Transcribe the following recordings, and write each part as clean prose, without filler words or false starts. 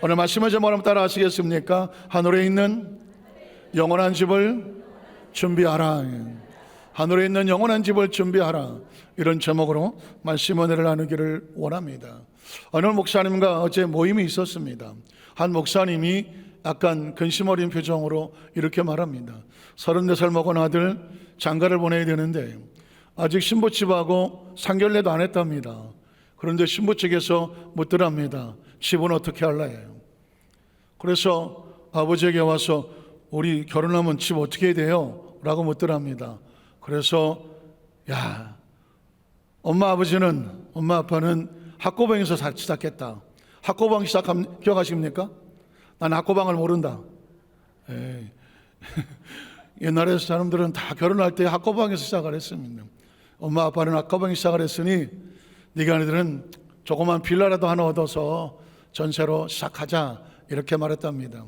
오늘 말씀을 제목으로 따라 하시겠습니까? 하늘에 있는 영원한 집을 준비하라. 하늘에 있는 영원한 집을 준비하라. 이런 제목으로 말씀 은혜를 나누기를 원합니다. 어느 목사님과 어제 모임이 있었습니다. 한 목사님이 약간 근심 어린 표정으로 이렇게 말합니다. 34살 먹은 아들 장가를 보내야 되는데 아직 신부 집하고 상견례도 안 했답니다. 그런데 신부 측에서 묻더랍니다. 집은 어떻게 할래? 그래서 아버지에게 와서 우리 결혼하면 집 어떻게 해야 돼요? 라고 묻더랍니다. 그래서 야, 엄마 아빠는 학고방에서 시작했다. 학고방 시작하면 기억하십니까? 난 학고방을 모른다. 에이. 옛날에 사람들은 다 결혼할 때 학고방에서 시작을 했습니다. 엄마 아빠는 학고방에 시작을 했으니 네가 너희들은 조그만 빌라라도 하나 얻어서 전세로 시작하자 이렇게 말했답니다.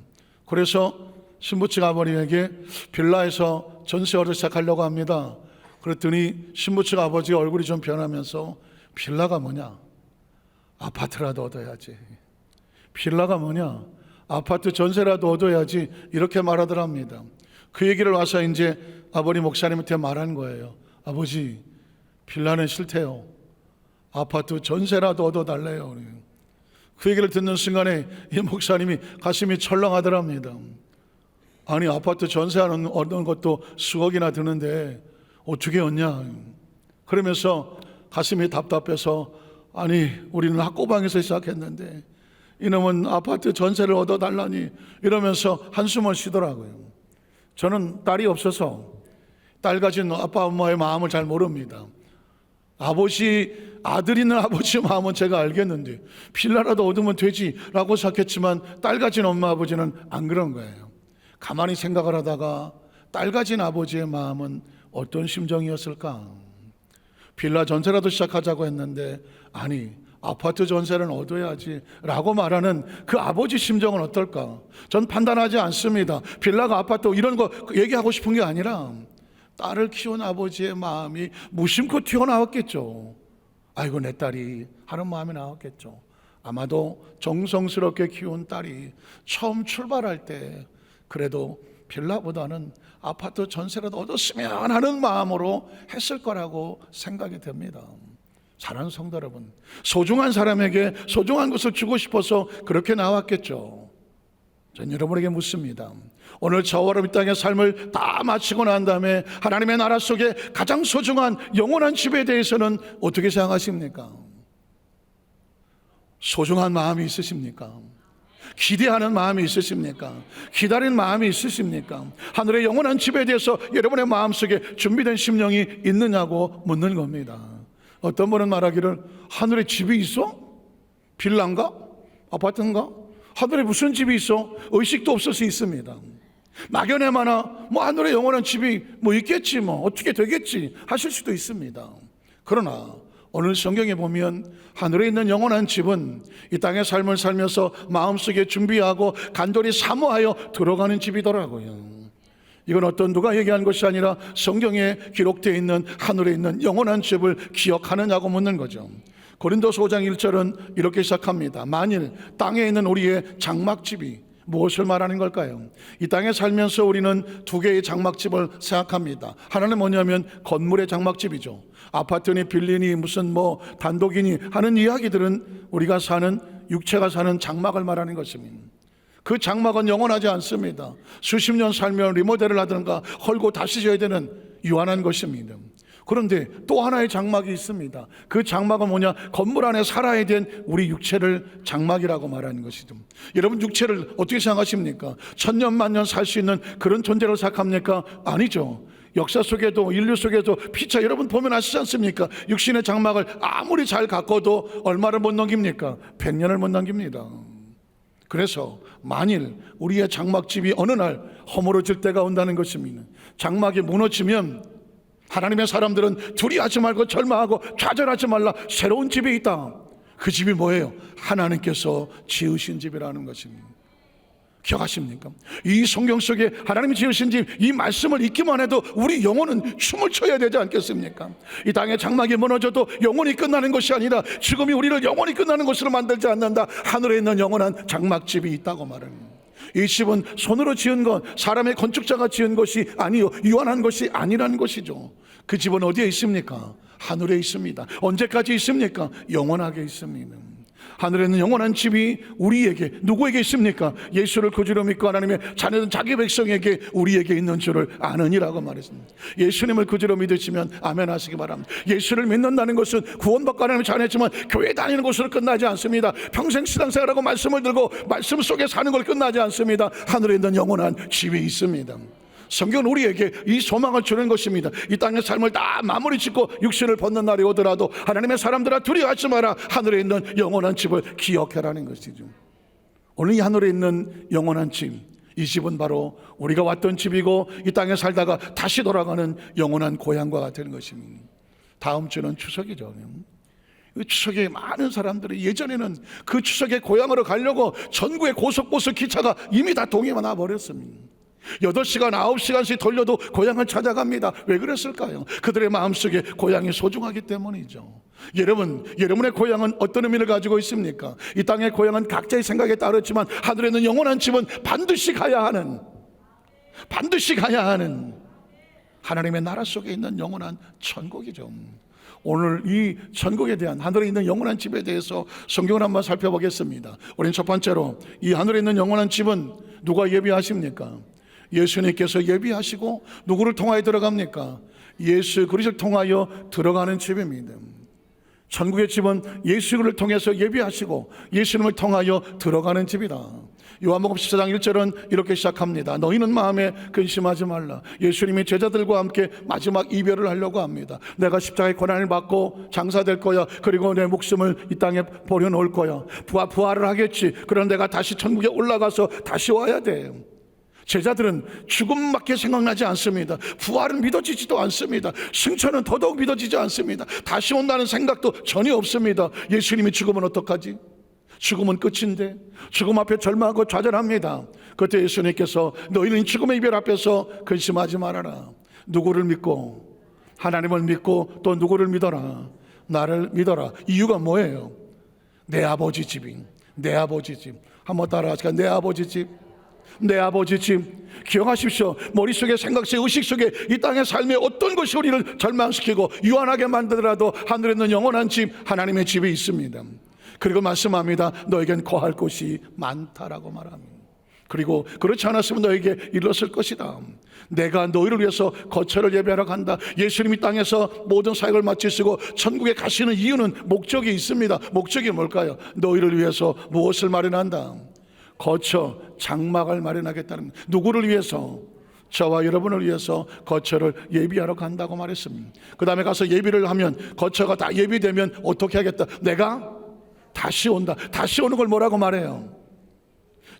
그래서 신부 측 아버님에게 빌라에서 전세 얻어 시작하려고 합니다. 그랬더니 신부 측 아버지 얼굴이 좀 변하면서 빌라가 뭐냐? 아파트라도 얻어야지. 빌라가 뭐냐? 아파트 전세라도 얻어야지 이렇게 말하더랍니다. 그 얘기를 와서 이제 아버님 목사님한테 말한 거예요. 아버지, 빌라는 싫대요. 아파트 전세라도 얻어달래요. 그 얘기를 듣는 순간에 이 목사님이 가슴이 철렁하더랍니다. 아니, 아파트 전세 얻는 것도 수억이나 드는데 어떻게 얻냐? 그러면서 가슴이 답답해서 아니, 우리는 학고방에서 시작했는데 이놈은 아파트 전세를 얻어달라니 이러면서 한숨을 쉬더라고요. 저는 딸이 없어서 딸 가진 아빠 엄마의 마음을 잘 모릅니다. 아들 있는 아버지의 마음은 제가 알겠는데 빌라라도 얻으면 되지라고 생각했지만 딸 가진 엄마 아버지는 안 그런 거예요. 가만히 생각을 하다가 딸 가진 아버지의 마음은 어떤 심정이었을까? 빌라 전세라도 시작하자고 했는데 아니, 아파트 전세는 얻어야지 라고 말하는 그 아버지 심정은 어떨까? 전 판단하지 않습니다. 빌라가 아파트 이런 거 얘기하고 싶은 게 아니라 딸을 키운 아버지의 마음이 무심코 튀어나왔겠죠. 아이고 내 딸이 하는 마음이 나왔겠죠. 아마도 정성스럽게 키운 딸이 처음 출발할 때 그래도 빌라보다는 아파트 전세라도 얻었으면 하는 마음으로 했을 거라고 생각이 됩니다. 사랑하는 성도 여러분, 소중한 사람에게 소중한 것을 주고 싶어서 그렇게 나왔겠죠. 전 여러분에게 묻습니다. 오늘 저와 여러분 이 땅의 삶을 다 마치고 난 다음에 하나님의 나라 속에 가장 소중한 영원한 집에 대해서는 어떻게 생각하십니까? 소중한 마음이 있으십니까? 기대하는 마음이 있으십니까? 기다리는 마음이 있으십니까? 하늘의 영원한 집에 대해서 여러분의 마음속에 준비된 심령이 있느냐고 묻는 겁니다. 어떤 분은 말하기를 하늘에 집이 있어? 빌라인가? 아파트인가? 하늘에 무슨 집이 있어? 의식도 없을 수 있습니다. 막연해마나 하늘에 영원한 집이 있겠지 어떻게 되겠지 하실 수도 있습니다. 그러나 오늘 성경에 보면 하늘에 있는 영원한 집은 이 땅의 삶을 살면서 마음속에 준비하고 간절히 사모하여 들어가는 집이더라고요. 이건 어떤 누가 얘기한 것이 아니라 성경에 기록되어 있는 하늘에 있는 영원한 집을 기억하느냐고 묻는 거죠. 고린도서 5장 1절은 이렇게 시작합니다. 만일 땅에 있는 우리의 장막집이 무엇을 말하는 걸까요? 이 땅에 살면서 우리는 두 개의 장막집을 생각합니다. 하나는 뭐냐면 건물의 장막집이죠. 아파트니 빌리니 무슨 단독이니 하는 이야기들은 우리가 사는 육체가 사는 장막을 말하는 것입니다. 그 장막은 영원하지 않습니다. 수십 년 살면 리모델을 하든가 헐고 다시 져야 되는 유한한 것입니다. 그런데 또 하나의 장막이 있습니다. 그 장막은 뭐냐? 건물 안에 살아야 된 우리 육체를 장막이라고 말하는 것이죠. 여러분 육체를 어떻게 생각하십니까? 천년 만년 살 수 있는 그런 존재로 생각합니까? 아니죠. 역사 속에도 인류 속에도 피차 여러분 보면 아시지 않습니까? 육신의 장막을 아무리 잘 가꿔도 얼마를 못 넘깁니까? 100년을 못 넘깁니다. 그래서 만일 우리의 장막집이 어느 날 허물어질 때가 온다는 것입니다. 장막이 무너지면 하나님의 사람들은 두려워하지 말고 절망하고 좌절하지 말라. 새로운 집이 있다. 그 집이 뭐예요? 하나님께서 지으신 집이라는 것입니다. 기억하십니까? 이 성경 속에 하나님이 지으신 집, 이 말씀을 읽기만 해도 우리 영혼은 춤을 춰야 되지 않겠습니까? 이 땅의 장막이 무너져도 영원히 끝나는 것이 아니라 죽음이 우리를 영원히 끝나는 것으로 만들지 않는다. 하늘에 있는 영원한 장막집이 있다고 말합니다. 이 집은 손으로 지은 것, 사람의 건축자가 지은 것이 아니요, 유한한 것이 아니라는 것이죠. 그 집은 어디에 있습니까? 하늘에 있습니다. 언제까지 있습니까? 영원하게 있습니다. 하늘에 있는 영원한 집이 우리에게, 누구에게 있습니까? 예수를 구주로 믿고 하나님의 자녀된 자기 백성에게, 우리에게 있는 줄을 아느니라고 말했습니다. 예수님을 구주로 믿으시면 아멘 하시기 바랍니다. 예수를 믿는다는 것은 구원받고 하나님의 자녀지만 교회 다니는 것으로 끝나지 않습니다. 평생 신앙생활하고 말씀을 들고 말씀 속에 사는 걸 끝나지 않습니다. 하늘에 있는 영원한 집이 있습니다. 성경은 우리에게 이 소망을 주는 것입니다. 이 땅의 삶을 다 마무리 짓고 육신을 벗는 날이 오더라도 하나님의 사람들아 두려워하지 마라. 하늘에 있는 영원한 집을 기억해라는 것이죠. 오늘 이 하늘에 있는 영원한 집, 이 집은 바로 우리가 왔던 집이고 이 땅에 살다가 다시 돌아가는 영원한 고향과 같은 것입니다. 다음 주는 추석이죠. 추석에 많은 사람들이, 예전에는 그 추석에 고향으로 가려고 전국의 고속버스 기차가 이미 다 동해만 와버렸습니다. 8시간 9시간씩 돌려도 고향을 찾아갑니다. 왜 그랬을까요? 그들의 마음속에 고향이 소중하기 때문이죠. 여러분의 고향은 어떤 의미를 가지고 있습니까? 이 땅의 고향은 각자의 생각에 따르지만 하늘에 있는 영원한 집은 반드시 가야 하는 하나님의 나라 속에 있는 영원한 천국이죠. 오늘 이 천국에 대한, 하늘에 있는 영원한 집에 대해서 성경을 한번 살펴보겠습니다. 우리는 첫 번째로 이 하늘에 있는 영원한 집은 누가 예비하십니까? 예수님께서 예비하시고 누구를 통하여 들어갑니까? 예수 그리스도를 통하여 들어가는 집입니다. 천국의 집은 예수를 통해서 예비하시고 예수님을 통하여 들어가는 집이다. 요한복음 14장 1절은 이렇게 시작합니다. 너희는 마음에 근심하지 말라. 예수님이 제자들과 함께 마지막 이별을 하려고 합니다. 내가 십자가의 고난을 받고 장사될 거야. 그리고 내 목숨을 이 땅에 버려놓을 거야. 부활을 하겠지. 그런 내가 다시 천국에 올라가서 다시 와야 돼요. 제자들은 죽음밖에 생각나지 않습니다. 부활은 믿어지지도 않습니다. 승천은 더더욱 믿어지지 않습니다. 다시 온다는 생각도 전혀 없습니다. 예수님이 죽으면 어떡하지? 죽음은 끝인데, 죽음 앞에 절망하고 좌절합니다. 그때 예수님께서 너희는 죽음의 이별 앞에서 근심하지 말아라. 누구를 믿고? 하나님을 믿고 또 누구를 믿어라? 나를 믿어라. 이유가 뭐예요? 내 아버지 집이, 내 아버지 집. 한번 따라하시까? 내 아버지 집, 내 아버지 집. 기억하십시오. 머릿속에, 생각 속에, 의식 속에 이 땅의 삶의 어떤 것이 우리를 절망시키고 유한하게 만들더라도 하늘에 있는 영원한 집, 하나님의 집이 있습니다. 그리고 말씀합니다. 너에겐 거할 곳이 많다라고 말합니다. 그리고 그렇지 않았으면 너에게 일렀을 것이다. 내가 너희를 위해서 거처를 예배하러 간다. 예수님이 땅에서 모든 사역을 마치시고 천국에 가시는 이유는 목적이 있습니다. 목적이 뭘까요? 너희를 위해서 무엇을 마련한다? 거처, 장막을 마련하겠다는, 누구를 위해서? 저와 여러분을 위해서 거처를 예비하러 간다고 말했습니다. 그 다음에 가서 예비를 하면, 거처가 다 예비되면 어떻게 하겠다? 내가 다시 온다. 다시 오는 걸 뭐라고 말해요?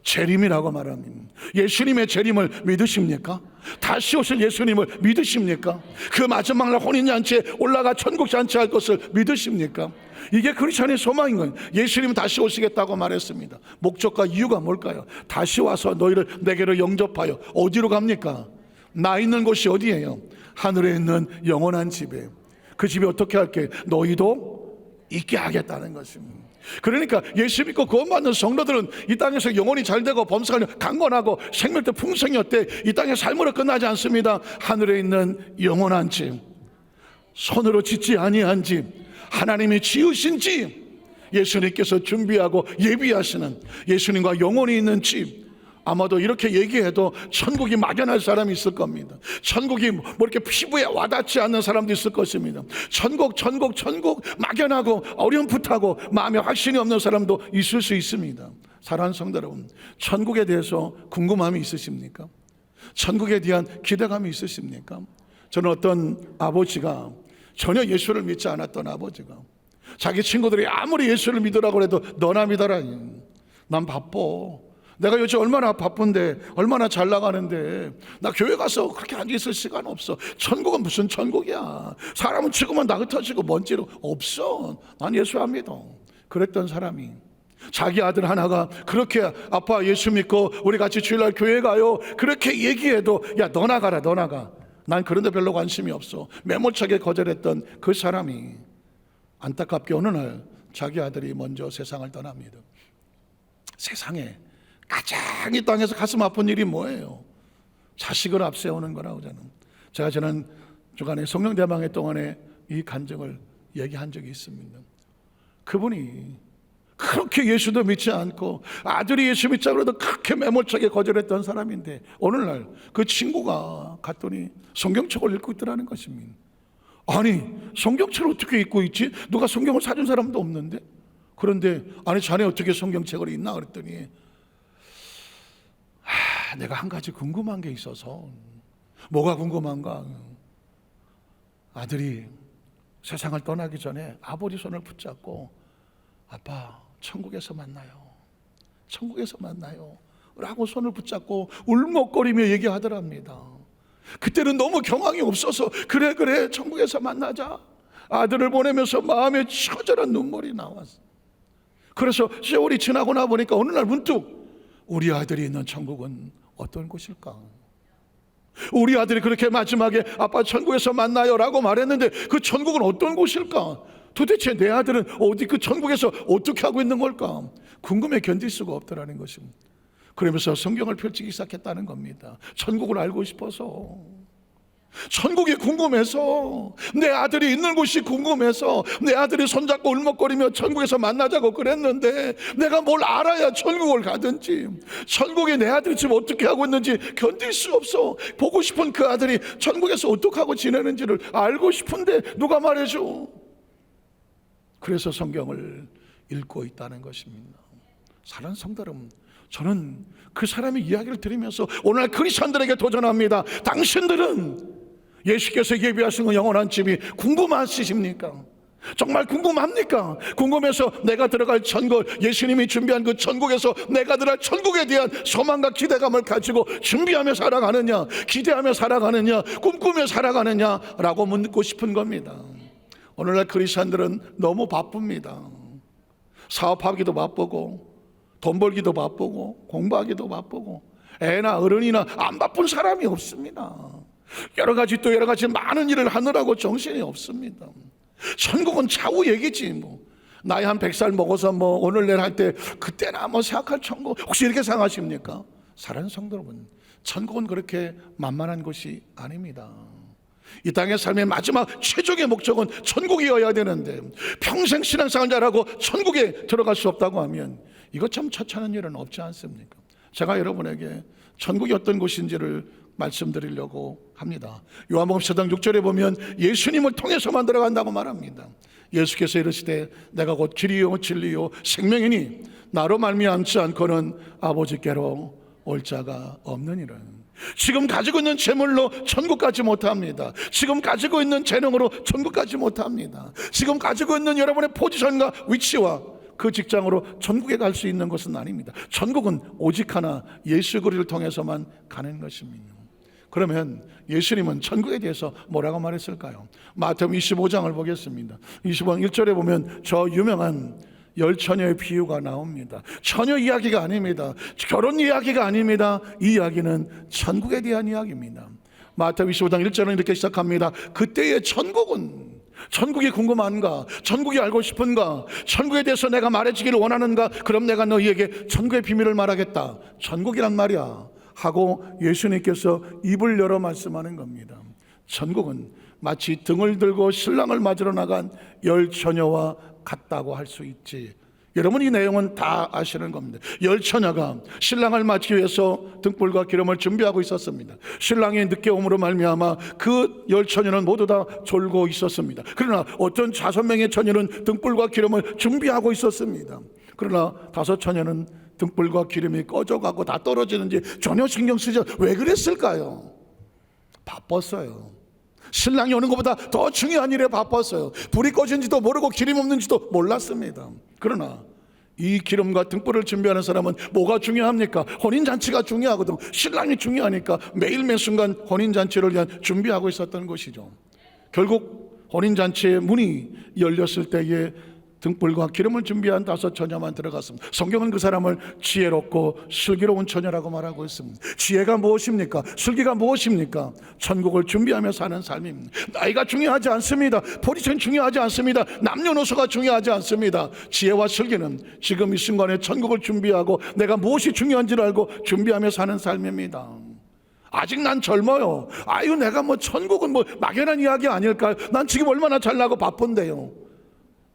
재림이라고 말합니다. 예수님의 재림을 믿으십니까? 다시 오실 예수님을 믿으십니까? 그 마지막 날 혼인잔치에 올라가 천국 잔치할 것을 믿으십니까? 이게 크리스천의 소망인 거예요. 예수님은 다시 오시겠다고 말했습니다. 목적과 이유가 뭘까요? 다시 와서 너희를 내게로 영접하여 어디로 갑니까? 나 있는 곳이 어디예요? 하늘에 있는 영원한 집에. 그 집에 어떻게 할게? 너희도 있게 하겠다는 것입니다. 그러니까 예수 믿고 구원받는 성도들은 이 땅에서 영혼이 잘되고 범사가 강건하고 생명도 풍성이었대. 이 땅의 삶으로 끝나지 않습니다. 하늘에 있는 영원한 집, 손으로 짓지 아니한 집, 하나님이 지으신 집, 예수님께서 준비하고 예비하시는 예수님과 영원히 있는 집. 아마도 이렇게 얘기해도 천국이 막연할 사람이 있을 겁니다. 천국이 뭐 이렇게 피부에 와닿지 않는 사람도 있을 것입니다. 천국 막연하고 어렴풋하고 마음에 확신이 없는 사람도 있을 수 있습니다. 사랑하는 성도 여러분, 천국에 대해서 궁금함이 있으십니까? 천국에 대한 기대감이 있으십니까? 저는 어떤 아버지가, 전혀 예수를 믿지 않았던 아버지가, 자기 친구들이 아무리 예수를 믿으라고 해도 너나 믿어라. 난 바빠. 내가 요즘 얼마나 바쁜데, 얼마나 잘 나가는데, 나 교회 가서 그렇게 앉아있을 시간 없어. 천국은 무슨 천국이야. 사람은 죽으면 나 흩어지고 먼지로 없어. 난 예수 안 믿어. 그랬던 사람이 자기 아들 하나가 그렇게 아빠 예수 믿고 우리 같이 주일날 교회 가요 그렇게 얘기해도 야 너 나가라 너 나가, 난 그런 데 별로 관심이 없어, 매몰차게 거절했던 그 사람이 안타깝게 어느 날 자기 아들이 먼저 세상을 떠납니다. 세상에 가장 이 땅에서 가슴 아픈 일이 뭐예요? 자식을 앞세우는 거라고. 제가 지난 주간에 성령대망회 동안에 이 간증을 얘기한 적이 있습니다. 그분이 그렇게 예수도 믿지 않고 아들이 예수 믿자고 해도 그렇게 매몰차게 거절했던 사람인데 어느 날 그 친구가 갔더니 성경책을 읽고 있더라는 것입니다. 아니 성경책을 어떻게 읽고 있지? 누가 성경을 사준 사람도 없는데? 그런데 아니 자네 어떻게 성경책을 읽나 그랬더니 내가 한 가지 궁금한 게 있어서. 뭐가 궁금한가? 아들이 세상을 떠나기 전에 아버지 손을 붙잡고 아빠 천국에서 만나요, 천국에서 만나요 라고 손을 붙잡고 울먹거리며 얘기하더랍니다. 그때는 너무 경황이 없어서 그래 천국에서 만나자 아들을 보내면서 마음에 처절한 눈물이 나왔어. 그래서 세월이 지나고 나 보니까 어느 날 문득 우리 아들이 있는 천국은 어떤 곳일까? 우리 아들이 그렇게 마지막에 아빠 천국에서 만나요 라고 말했는데 그 천국은 어떤 곳일까? 도대체 내 아들은 어디 그 천국에서 어떻게 하고 있는 걸까? 궁금해 견딜 수가 없더라는 것입니다. 그러면서 성경을 펼치기 시작했다는 겁니다. 천국을 알고 싶어서, 천국이 궁금해서, 내 아들이 있는 곳이 궁금해서 내 아들이 손잡고 울먹거리며 천국에서 만나자고 그랬는데 내가 뭘 알아야 천국을 가든지, 천국에 내 아들이 지금 어떻게 하고 있는지 견딜 수 없어. 보고 싶은 그 아들이 천국에서 어떻게 하고 지내는지를 알고 싶은데 누가 말해줘? 그래서 성경을 읽고 있다는 것입니다. 사랑하는 성도 여러분, 저는 그 사람의 이야기를 들으면서 오늘 크리스천들에게 도전합니다. 당신들은 예수께서 예비하신 그 영원한 집이 궁금하십니까? 정말 궁금합니까? 궁금해서 내가 들어갈 천국, 예수님이 준비한 그 천국에서 내가 들어갈 천국에 대한 소망과 기대감을 가지고 준비하며 살아가느냐, 기대하며 살아가느냐, 꿈꾸며 살아가느냐라고 묻고 싶은 겁니다. 오늘날 크리스천들은 너무 바쁩니다. 사업하기도 바쁘고 돈 벌기도 바쁘고 공부하기도 바쁘고 애나 어른이나 안 바쁜 사람이 없습니다. 여러 가지 많은 일을 하느라고 정신이 없습니다. 천국은 차후 얘기지 뭐. 나이 한 100살 먹어서 뭐 오늘 내일 할 때 그때나 뭐 생각할 천국, 혹시 이렇게 생각하십니까? 사랑하는 성도 여러분, 천국은 그렇게 만만한 곳이 아닙니다. 이 땅의 삶의 마지막 최종의 목적은 천국이어야 되는데 평생 신앙생활 잘하고 천국에 들어갈 수 없다고 하면 이거 참 처참한 일은 없지 않습니까? 제가 여러분에게 천국이 어떤 곳인지를 말씀드리려고 합니다. 요한복음 4장 6절에 보면 예수님을 통해서만 들어간다고 말합니다. 예수께서 이르시되 내가 곧 길이요 진리요 생명이니 나로 말미암지 않고는 아버지께로 올 자가 없느니라. 지금 가지고 있는 재물로 천국 가지 못합니다. 지금 가지고 있는 재능으로 천국 가지 못합니다. 지금 가지고 있는 여러분의 포지션과 위치와 그 직장으로 천국에 갈 수 있는 것은 아닙니다. 천국은 오직 하나 예수 그리스도를 통해서만 가는 것입니다. 그러면 예수님은 천국에 대해서 뭐라고 말했을까요? 마태복음 25장을 보겠습니다. 25장 1절에 보면 저 유명한 10처녀의 비유가 나옵니다. 처녀 이야기가 아닙니다. 결혼 이야기가 아닙니다. 이 이야기는 천국에 대한 이야기입니다. 마태복음 25장 1절은 이렇게 시작합니다. 그때의 천국은, 천국이 궁금한가? 천국이 알고 싶은가? 천국에 대해서 내가 말해주기를 원하는가? 그럼 내가 너희에게 천국의 비밀을 말하겠다. 천국이란 말이야 하고 예수님께서 입을 열어 말씀하는 겁니다. 천국은 마치 등을 들고 신랑을 맞으러 나간 10처녀와 같다고 할 수 있지. 여러분 이 내용은 다 아시는 겁니다. 10처녀가 신랑을 맞기 위해서 등불과 기름을 준비하고 있었습니다. 신랑이 늦게 오므로 말미암아 그 10처녀는 모두 다 졸고 있었습니다. 그러나 어떤 5명의 처녀는 등불과 기름을 준비하고 있었습니다. 그러나 5처녀는 등불과 기름이 꺼져가고 다 떨어지는지 전혀 신경 쓰지 않아요. 왜 그랬을까요? 바빴어요. 신랑이 오는 것보다 더 중요한 일에 바빴어요. 불이 꺼진지도 모르고 기름 없는지도 몰랐습니다. 그러나 이 기름과 등불을 준비하는 사람은 뭐가 중요합니까? 혼인잔치가 중요하거든. 신랑이 중요하니까 매일 매 순간 혼인잔치를 위한 준비하고 있었던 것이죠. 결국 혼인잔치의 문이 열렸을 때에 등불과 기름을 준비한 5 처녀만 들어갔습니다. 성경은 그 사람을 지혜롭고 슬기로운 처녀라고 말하고 있습니다. 지혜가 무엇입니까? 슬기가 무엇입니까? 천국을 준비하며 사는 삶입니다. 나이가 중요하지 않습니다. 포지션 중요하지 않습니다. 남녀노소가 중요하지 않습니다. 지혜와 슬기는 지금 이 순간에 천국을 준비하고 내가 무엇이 중요한지를 알고 준비하며 사는 삶입니다. 아직 난 젊어요. 아유, 내가 뭐 천국은 뭐 막연한 이야기 아닐까요? 난 지금 얼마나 잘나고 바쁜데요.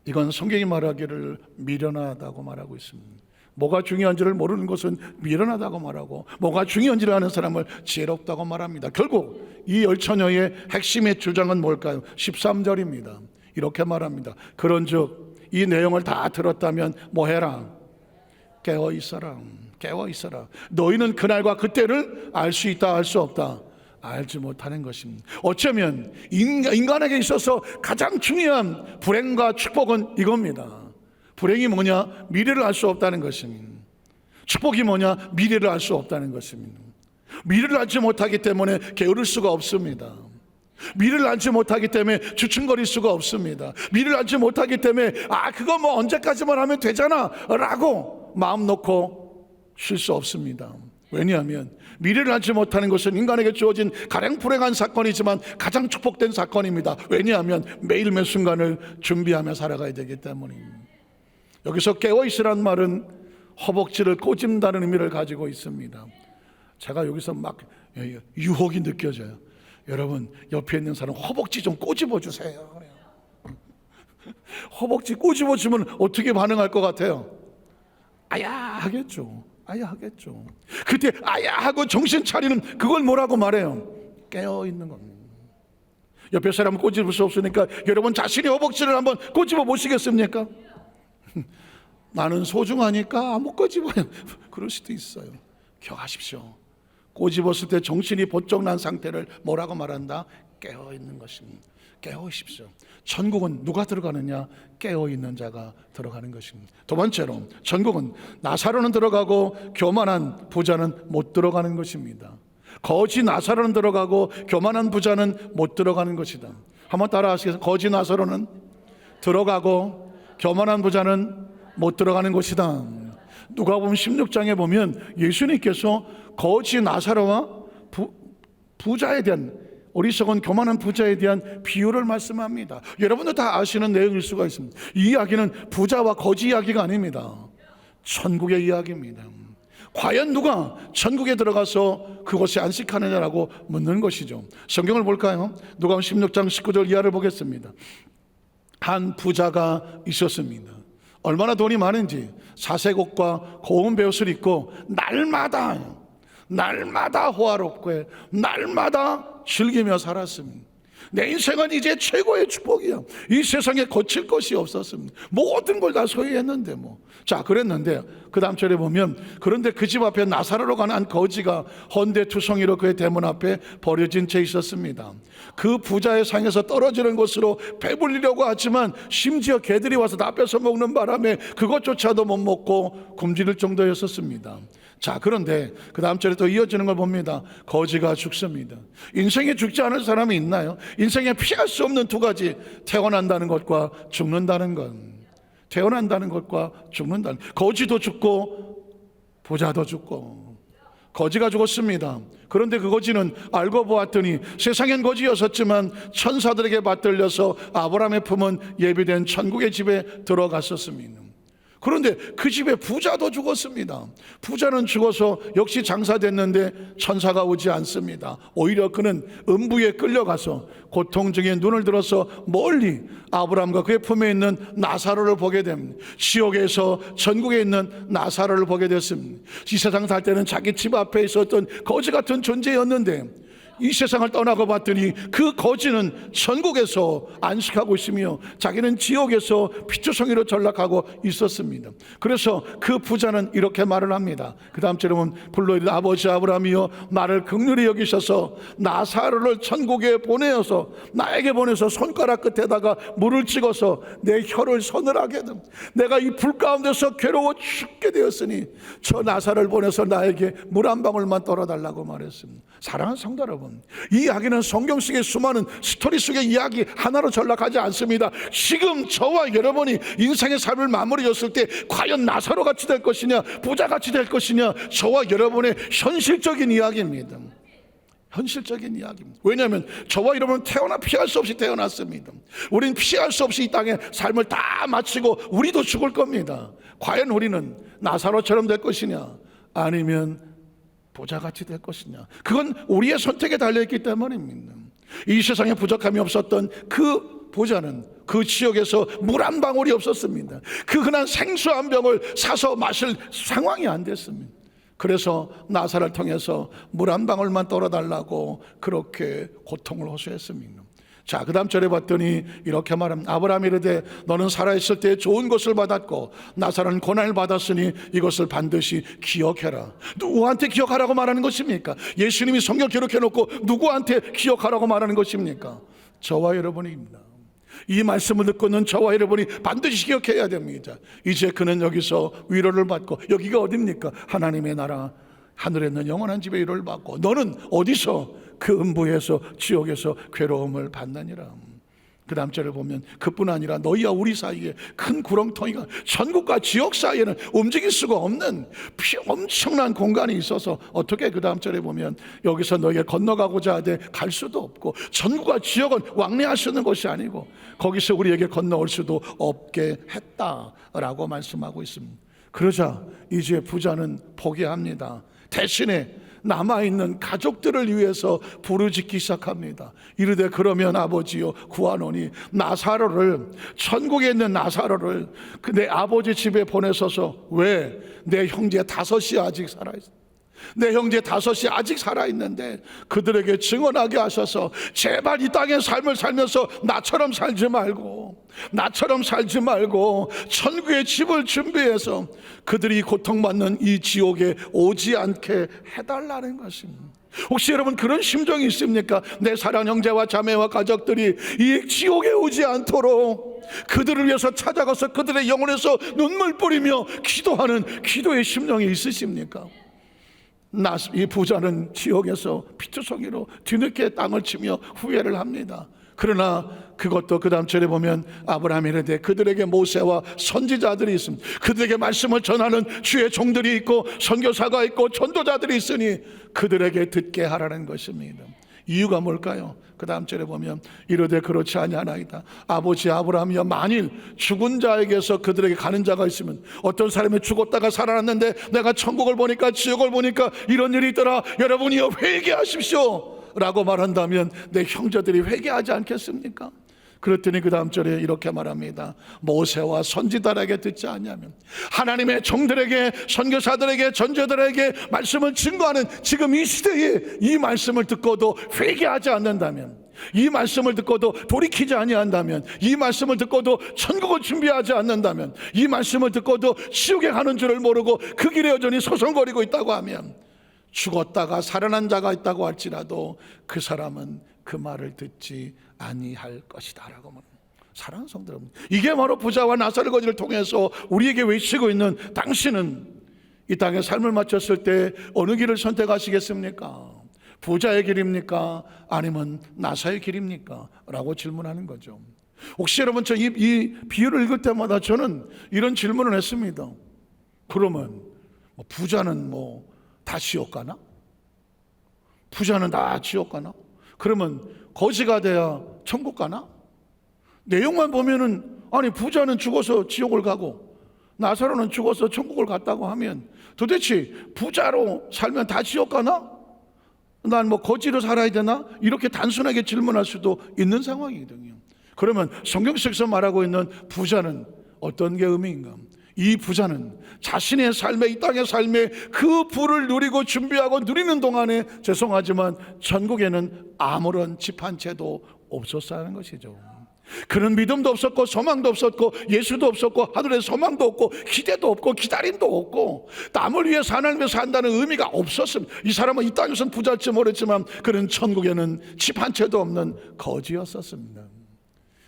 이건 성경이 말하기를 미련하다고 말하고 있습니다. 뭐가 중요한지를 모르는 것은 미련하다고 말하고, 뭐가 중요한지를 아는 사람을 지혜롭다고 말합니다. 결국 이 열처녀의 핵심의 주장은 뭘까요? 13절입니다. 이렇게 말합니다. 그런즉 이 내용을 다 들었다면 뭐 해라? 깨어 있어라. 깨어 있어라. 너희는 그날과 그때를 알 수 있다, 알 수 없다? 알지 못하는 것입니다. 어쩌면 인간에게 있어서 가장 중요한 불행과 축복은 이겁니다. 불행이 뭐냐? 미래를 알 수 없다는 것입니다. 축복이 뭐냐? 미래를 알 수 없다는 것입니다. 미래를 알지 못하기 때문에 게으를 수가 없습니다. 미래를 알지 못하기 때문에 주춤거릴 수가 없습니다. 미래를 알지 못하기 때문에 그거 뭐 언제까지만 하면 되잖아 라고 마음 놓고 쉴 수 없습니다. 왜냐하면 미래를 알지 못하는 것은 인간에게 주어진 가장 불행한 사건이지만 가장 축복된 사건입니다. 왜냐하면 매일 매 순간을 준비하며 살아가야 되기 때문입니다. 여기서 깨어있으란 말은 허벅지를 꼬집는다는 의미를 가지고 있습니다. 제가 여기서 막 유혹이 느껴져요. 여러분, 옆에 있는 사람 허벅지 좀 꼬집어 주세요. 허벅지 꼬집어 주면 어떻게 반응할 것 같아요? 아야 하겠죠. 아야 하겠죠. 그때 아야 하고 정신 차리는 그걸 뭐라고 말해요? 깨어 있는 겁니다. 옆에 사람은 꼬집을 수 없으니까 여러분 자신의 허벅지를 한번 꼬집어 보시겠습니까? 나는 소중하니까 못 꼬집어요. 그럴 수도 있어요. 기억하십시오. 꼬집었을 때 정신이 번쩍 난 상태를 뭐라고 말한다? 깨어 있는 것입니다. 깨어 있십시오. 천국은 누가 들어가느냐? 깨어 있는 자가 들어가는 것입니다. 두 번째로 천국은 나사로는 들어가고 교만한 부자는 못 들어가는 것입니다. 거지 나사로는 들어가고 교만한 부자는 못 들어가는 것이다. 한번 따라 하시겠어요? 거지 나사로는 들어가고 교만한 부자는 못 들어가는 것이다. 누가복음 16장에 보면 예수님께서 거지 나사로와 부자에 대한, 어리석은 교만한 부자에 대한 비유를 말씀합니다. 여러분도 다 아시는 내용일 수가 있습니다. 이 이야기는 부자와 거지 이야기가 아닙니다. 천국의 이야기입니다. 과연 누가 천국에 들어가서 그곳에 안식하느냐라고 묻는 것이죠. 성경을 볼까요? 누가복음 16장 19절 이하를 보겠습니다. 한 부자가 있었습니다. 얼마나 돈이 많은지 사색옷과 고운 베옷을 입고 날마다 호화롭고 날마다 즐기며 살았습니다. 내 인생은 이제 최고의 축복이야. 이 세상에 거칠 것이 없었습니다. 모든 걸 다 소유했는데 자, 그랬는데 그 다음 절에 보면 그런데 그 집 앞에 나사로로 가는 한 거지가 헌데투성이로 그의 대문 앞에 버려진 채 있었습니다. 그 부자의 상에서 떨어지는 것으로 배불리려고 하지만 심지어 개들이 와서 다 뺏어 먹는 바람에 그것조차도 못 먹고 굶주릴 정도였었습니다. 자, 그런데 그 다음 절에 또 이어지는 걸 봅니다. 거지가 죽습니다. 인생에 죽지 않을 사람이 있나요? 인생에 피할 수 없는 두 가지, 태어난다는 것과 죽는다는 것. 태어난다는 것과 죽는다는 것. 거지도 죽고 부자도 죽고. 거지가 죽었습니다. 그런데 그 거지는 알고 보았더니 세상엔 거지였었지만 천사들에게 받들려서 아브라함의 품은 예비된 천국의 집에 들어갔었습니다. 그런데 그 집에 부자도 죽었습니다. 부자는 죽어서 역시 장사됐는데 천사가 오지 않습니다. 오히려 그는 음부에 끌려가서 고통 중에 눈을 들어서 멀리 아브라함과 그의 품에 있는 나사로를 보게 됩니다. 지옥에서 천국에 있는 나사로를 보게 됐습니다. 이 세상 살 때는 자기 집 앞에 있었던 거지 같은 존재였는데 이 세상을 떠나고 봤더니 그 거지는 천국에서 안식하고 있으며 자기는 지옥에서 피투성이로 전락하고 있었습니다. 그래서 그 부자는 이렇게 말을 합니다. 그 다음 절에 보면 불러이르되 아버지 아브라함이여 나를 긍휼히 여기셔서 나사로를 천국에 보내어서 나에게 보내서 손가락 끝에다가 물을 찍어서 내 혀를 서늘하게 하든 내가 이 불 가운데서 괴로워 죽게 되었으니 저 나사로를 보내서 나에게 물 한 방울만 떨어달라고 말했습니다. 사랑하는 성도 여러분, 이 이야기는 성경 속의 수많은 스토리 속의 이야기 하나로 전락하지 않습니다. 지금 저와 여러분이 인생의 삶을 마무리했을 때 과연 나사로 같이 될 것이냐, 부자 같이 될 것이냐, 저와 여러분의 현실적인 이야기입니다. 현실적인 이야기입니다. 왜냐하면 저와 여러분은 피할 수 없이 태어났습니다. 우리는 피할 수 없이 이 땅에 삶을 다 마치고 우리도 죽을 겁니다. 과연 우리는 나사로처럼 될 것이냐, 아니면 부자같이 될 것이냐, 그건 우리의 선택에 달려있기 때문입니다. 이 세상에 부족함이 없었던 그 부자는 그 지역에서 물 한 방울이 없었습니다. 그 흔한 생수 한 병을 사서 마실 상황이 안 됐습니다. 그래서 나사를 통해서 물 한 방울만 떨어달라고 그렇게 고통을 호소했습니다. 자, 그 다음 절에 봤더니 이렇게 말합니다. 아브라함이 이르되 너는 살아있을 때 좋은 것을 받았고 나사로는 고난을 받았으니 이것을 반드시 기억해라. 누구한테 기억하라고 말하는 것입니까? 예수님이 성경 기록해놓고 누구한테 기억하라고 말하는 것입니까? 저와 여러분입니다. 이 말씀을 듣고는 저와 여러분이 반드시 기억해야 됩니다. 이제 그는 여기서 위로를 받고, 여기가 어딥니까? 하나님의 나라, 하늘에 있는 영원한 집에 위로를 받고, 너는 어디서? 그 음부에서, 지옥에서 괴로움을 받느니라. 그 다음 절을 보면 그뿐 아니라 너희와 우리 사이에 큰 구렁텅이가, 천국과 지옥 사이에는 움직일 수가 없는 엄청난 공간이 있어서 어떻게, 그 다음 절에 보면 여기서 너희가 건너가고자 하되 갈 수도 없고, 천국과 지옥은 왕래할 수 있는 것이 아니고 거기서 우리에게 건너올 수도 없게 했다라고 말씀하고 있습니다. 그러자 이제 부자는 포기합니다. 대신에 남아있는 가족들을 위해서 부르짖기 시작합니다. 이르되 그러면 아버지여 구하노니 나사로를, 천국에 있는 나사로를 내 아버지 집에 보내소서. 왜? 내 형제 다섯이 아직 살아있어. 내 형제 다섯이 아직 살아있는데 그들에게 증언하게 하셔서 제발 이 땅의 삶을 살면서 나처럼 살지 말고 천국의 집을 준비해서 그들이 고통받는 이 지옥에 오지 않게 해달라는 것입니다. 혹시 여러분 그런 심정이 있습니까? 내 사랑 형제와 자매와 가족들이 이 지옥에 오지 않도록 그들을 위해서 찾아가서 그들의 영혼에서 눈물 뿌리며 기도하는 기도의 심령이 있으십니까? 이 부자는 지옥에서 피투성이로 뒤늦게 땅을 치며 후회를 합니다. 그러나 그것도 그 다음 절에 보면 아브라함이 이르되 그들에게 모세와 선지자들이 있습니다. 그들에게 말씀을 전하는 주의 종들이 있고 선교사가 있고 전도자들이 있으니 그들에게 듣게 하라는 것입니다. 이유가 뭘까요? 그 다음 절에 보면 이르되 그렇지 아니하나이다. 아버지 아브라함이여, 만일 죽은 자에게서 그들에게 가는 자가 있으면, 어떤 사람이 죽었다가 살아났는데 내가 천국을 보니까 지옥을 보니까 이런 일이 있더라, 여러분이여 회개하십시오 라고 말한다면 내 형제들이 회개하지 않겠습니까? 그랬더니 그 다음 절에 이렇게 말합니다. 모세와 선지자들에게 듣지 않냐면, 하나님의 종들에게, 선교사들에게, 전도자들에게 말씀을 증거하는 지금 이 시대에 이 말씀을 듣고도 회개하지 않는다면, 이 말씀을 듣고도 돌이키지 아니한다면, 이 말씀을 듣고도 천국을 준비하지 않는다면, 이 말씀을 듣고도 지옥에 가는 줄을 모르고 그 길에 여전히 소송거리고 있다고 하면, 죽었다가 살아난 자가 있다고 할지라도 그 사람은 그 말을 듣지 아니할 것이다 라고 말합니다. 사랑하는 성도 여러분, 이게 바로 부자와 나사로 거지를 통해서 우리에게 외치고 있는, 당신은 이 땅에 삶을 마쳤을 때 어느 길을 선택하시겠습니까? 부자의 길입니까? 아니면 나사의 길입니까? 라고 질문하는 거죠. 혹시 여러분 이 비유를 읽을 때마다 저는 이런 질문을 했습니다. 그러면 부자는 다 지옥 가나? 부자는 다 지옥 가나? 그러면 거지가 돼야 천국 가나? 내용만 보면은, 아니 부자는 죽어서 지옥을 가고 나사로는 죽어서 천국을 갔다고 하면 도대체 부자로 살면 다 지옥 가나? 난 거지로 살아야 되나? 이렇게 단순하게 질문할 수도 있는 상황이거든요. 그러면 성경 속에서 말하고 있는 부자는 어떤 게 의미인가? 이 부자는 자신의 삶에, 이 땅의 삶에 그 부를 누리고 준비하고 누리는 동안에 죄송하지만 천국에는 아무런 집 한 채도 없었다는 것이죠. 그런 믿음도 없었고 소망도 없었고 예수도 없었고 하늘에 소망도 없고 기대도 없고 기다림도 없고 남을 위해서 하나님을 산다는 의미가 없었습니다. 이 사람은 이 땅에서는 부자일지 모르지만 그는 천국에는 집 한 채도 없는 거지였었습니다.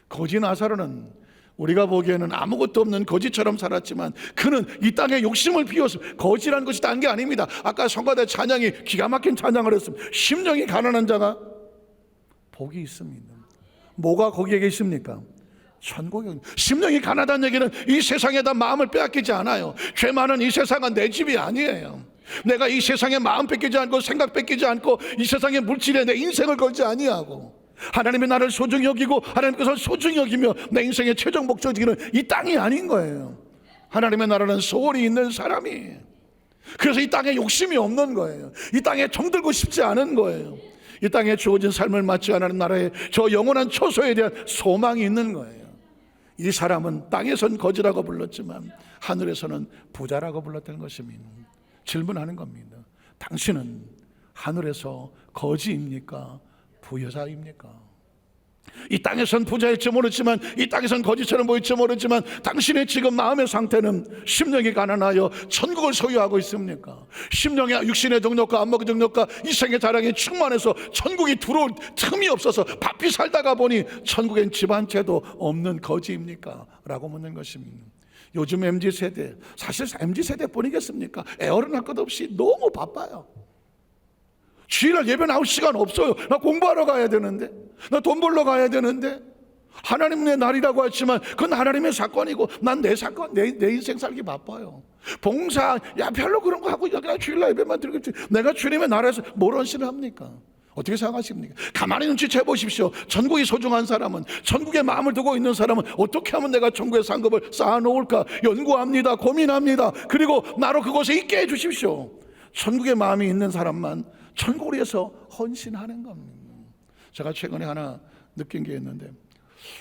거지 나사로는 우리가 보기에는 아무것도 없는 거지처럼 살았지만 그는 이 땅에 욕심을 피워서 거지라는 것이 딴 게 아닙니다. 아까 성가대 찬양이 기가 막힌 찬양을 했습니다. 심령이 가난한 자가 복이 있습니다. 뭐가 거기에 계십니까? 천국에. 심령이 가난하다는 얘기는 이 세상에다 마음을 빼앗기지 않아요. 죄 많은 이 세상은 내 집이 아니에요. 내가 이 세상에 마음 뺏기지 않고 생각 뺏기지 않고 이 세상의 물질에 내 인생을 걸지 아니하고 하나님이 나를 소중히 여기고 하나님께서 소중히 여기며 내 인생의 최종 목적지는 이 땅이 아닌 거예요. 하나님의 나라는 소원이 있는 사람이, 그래서 이 땅에 욕심이 없는 거예요. 이 땅에 정들고 싶지 않은 거예요. 이 땅에 주어진 삶을 맞지 않는 나라에 저 영원한 초소에 대한 소망이 있는 거예요. 이 사람은 땅에선 거지라고 불렀지만 하늘에서는 부자라고 불렀다는 것입니다. 질문하는 겁니다. 당신은 하늘에서 거지입니까? 부여자입니까? 이 땅에선 부자일지 모르지만 이 땅에선 거지처럼 보일지 모르지만 당신의 지금 마음의 상태는 심령이 가난하여 천국을 소유하고 있습니까? 심령의 육신의 정욕과 안목의 정욕과 이생의 자랑에 충만해서 천국이 들어올 틈이 없어서 바삐 살다가 보니 천국엔 집 한 채도 없는 거지입니까? 라고 묻는 것입니다. 요즘 MZ세대, 사실 MZ세대뿐이겠습니까? 애어른할 것 없이 너무 바빠요. 주일날 예배 나올 시간 없어요. 나 공부하러 가야 되는데, 나 돈 벌러 가야 되는데, 하나님의 날이라고 했지만 그건 하나님의 사건이고 난 내 사건, 내 인생 살기 바빠요. 봉사, 야 별로 그런 거 하고 그냥 주일날 예배만 드리겠지. 내가 주님의 나라에서 뭘 헌신을 합니까? 어떻게 생각하십니까? 가만히 눈치채 보십시오. 천국이 소중한 사람은, 천국에 마음을 두고 있는 사람은 어떻게 하면 내가 천국의 상급을 쌓아놓을까 연구합니다. 고민합니다. 그리고 나로 그곳에 있게 해주십시오. 천국의 마음이 있는 사람만 천국을 위해서 헌신하는 겁니다. 제가 최근에 하나 느낀 게 있는데,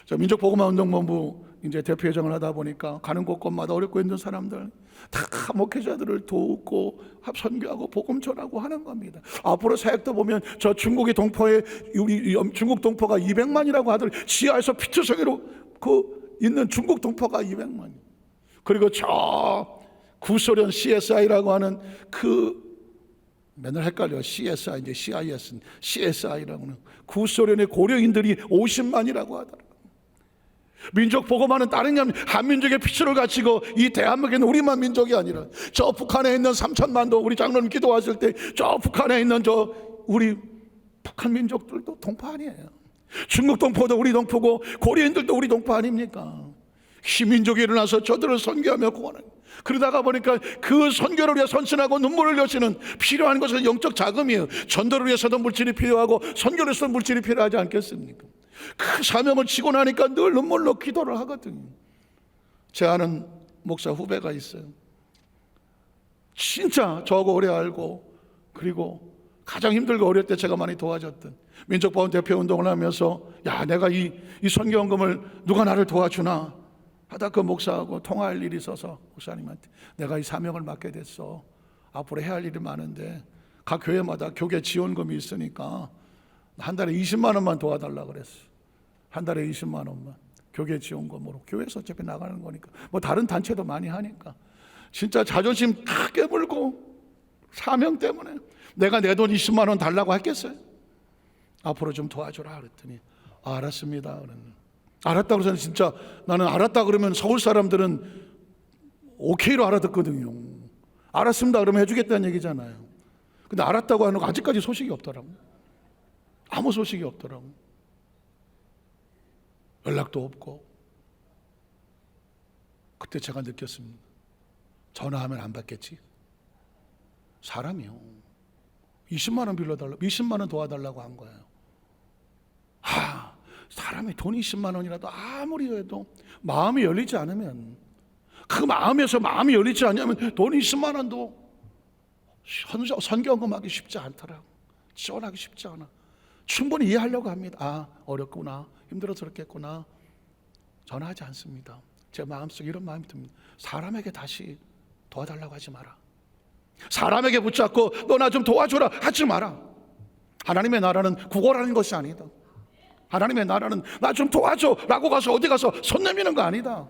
저 민족복음화운동본부 이제 대표회장을 하다 보니까 가는 곳곳마다 어렵고 있는 사람들 다 목회자들을 돕고 선교하고 복음 전하고 하는 겁니다. 앞으로 사역도 보면 저 중국의 동포에 우리 중국 동포가 200만이라고 하더라고요. 지하에서 피투성이로 그 있는 중국 동포가 200만. 그리고 저 구소련 CSI라고 하는 그 맨날 헷갈려요. CSI 이제 CSI라고 하는 구소련의 고려인들이 50만이라고 하더라고요. 민족 복음화는 다른 게 아니라 한민족의 피치를 가지고 이 대한민국에는 우리만 민족이 아니라 저 북한에 있는 3천만도 우리 장로님 기도 왔을 때 저 북한에 있는 저 우리 북한 민족들도 동포 아니에요. 중국 동포도 우리 동포고 고려인들도 우리 동포 아닙니까? 희민족이 일어나서 저들을 선교하며 구원하는, 그러다가 보니까 그 선교를 위해 헌신하고 눈물을 흘려시는 필요한 것은 영적 자금이에요. 전도를 위해서도 물질이 필요하고 선교를 위해서도 물질이 필요하지 않겠습니까? 그 사명을 지고 나니까 늘 눈물로 기도를 하거든요. 제 아는 목사 후배가 있어요. 진짜 저하고 오래 알고, 그리고 가장 힘들고 어릴 때 제가 많이 도와줬던 민족보험 대표 운동을 하면서, 야 내가 이 선교헌금을 누가 나를 도와주나 하다 그 목사하고 통화할 일이 있어서 목사님한테 내가 이 사명을 맡게 됐어. 앞으로 해야 할 일이 많은데 각 교회마다 교계 지원금이 있으니까 한 달에 20만 원만 도와달라 그랬어. 한 달에 20만 원만 교계 지원금으로. 교회에서 어차피 나가는 거니까, 뭐 다른 단체도 많이 하니까. 진짜 자존심 크게 물고 사명 때문에 내가 내 돈 20만 원 달라고 했겠어요? 앞으로 좀 도와줘라 그랬더니 알았습니다 그랬는데, 알았다 그래서 진짜 나는 알았다 그러면 서울 사람들은 오케이로 알아듣거든요. 알았습니다 그러면 해주겠다는 얘기잖아요. 근데 알았다고 하는 거 아직까지 소식이 없더라고. 아무 소식이 없더라고. 연락도 없고. 그때 제가 느꼈습니다. 전화하면 안 받겠지. 사람이요. 20만 원 빌려달라고, 20만 원 도와달라고 한 거예요. 사람이 돈 20만 원이라도 아무리 해도 마음이 열리지 않으면, 그 마음에서 마음이 열리지 않으면 돈 20만 원도 선교헌금하기 쉽지 않더라고. 지원하기 쉽지 않아. 충분히 이해하려고 합니다. 어렵구나, 힘들어서 그렇겠구나. 전화하지 않습니다. 제 마음속에 이런 마음이 듭니다. 사람에게 다시 도와달라고 하지 마라. 사람에게 붙잡고 너 나 좀 도와줘라 하지 마라. 하나님의 나라는 구걸하는 것이 아니다. 하나님의 나라는 나 좀 도와줘 라고 가서 어디 가서 손 내미는 거 아니다.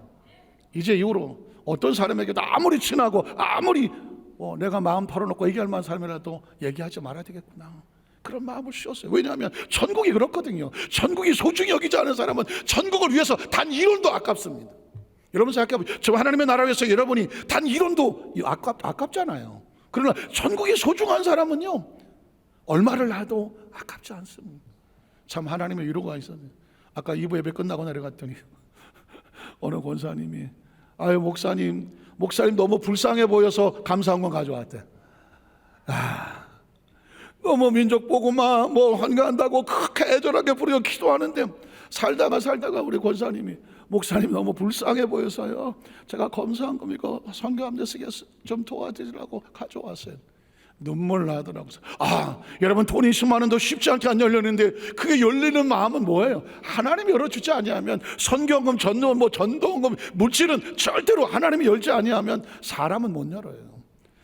이제 이후로 어떤 사람에게도 아무리 친하고 아무리 내가 마음 털어놓고 얘기할 만한 사람이라도 얘기하지 말아야 되겠구나. 그런 마음을 씌웠어요. 왜냐하면 천국이 그렇거든요. 천국이 소중히 여기지 않은 사람은 천국을 위해서 단 1원도 아깝습니다. 여러분 생각해보세요. 저 하나님의 나라 위해서 여러분이 단 1원도 아깝잖아요. 그러나 천국이 소중한 사람은요, 얼마를 놔도 아깝지 않습니다. 참 하나님의 위로가 있었네요. 아까 2부 예배 끝나고 내려갔더니 어느 권사님이 아유 목사님 너무 불쌍해 보여서 감사한 건 가져왔대. 너무 민족 보고만 뭐 환가한다고 그렇게 애절하게 부르고 기도하는데 살다가 우리 권사님이 목사님 너무 불쌍해 보여서요, 제가 검사한 거 이거 선교하는데 쓰겠어 좀 도와드리라고 가져왔어요. 눈물 나더라고요. 여러분 돈이 10만 원도 쉽지 않게 안 열렸는데 그게 열리는 마음은 뭐예요? 하나님이 열어주지 아니하면 선교금, 전도금, 물질은 절대로 하나님이 열지 아니하면 사람은 못 열어요.